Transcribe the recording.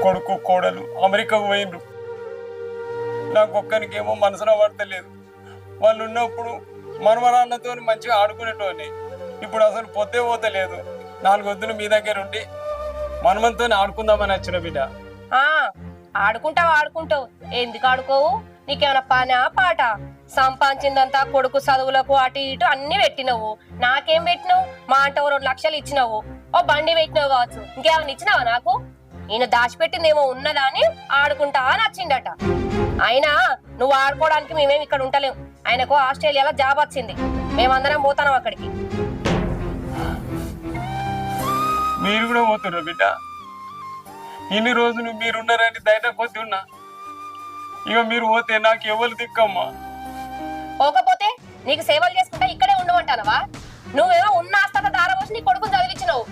కొడుకు కోడలు అమెరికాకు పోయిండ్రు. నాకు ఒక్కరికేమో మనసులో పడతలేదు. వాళ్ళు ఉన్నప్పుడు మనవరాళ్ళతో మంచిగా ఆడుకునేటోని. ఇప్పుడు అసలు పొద్దే పోతలేదు. 4 వద్దులు మీ దగ్గర ఉండి మనమంతో ఆడుకుందామని వచ్చిన బిడ్డ. ఆడుకుంటావు ఎందుకు ఆడుకోవు? నీకేమైనా పనా పాట? సంపాదించిందంతా కొడుకు చదువులకు అటు ఇటు అన్ని పెట్టినవు. నాకేం పెట్టినావు? మా అంటే 2 లక్షలు ఇచ్చినావు, ఓ బండి పెట్టినావు కావచ్చు. ఇంకేమైనా ఇచ్చినావా నాకు? ఈయన దాచిపెట్టిందేమో ఉన్నదా అని ఆడుకుంటా అని వచ్చిండట. అయినా నువ్వు ఆడుకోవడానికి మేమేమి ఇక్కడ ఉంటలేం. ఆయనకు ఆస్ట్రేలియాలో జాబ్ వచ్చింది, మేమందరం పోతాం అక్కడికి. మీరు కూడా పోతున్నారు బిడ్డ. ఇన్ని రోజులు మీరున్నారని ధైర్యం కొద్ది ఉన్నా. ఇక మీరు పోతే నాకు ఎవరు దిక్కమ్మా? పోకపోతే నీకు సేవలు చేసుకుంటా ఇక్కడే ఉండమంటానవా? నువ్వేమో ఉన్న ఆస్తత దారపోసి నీ కొడుకుని చదివించినావు.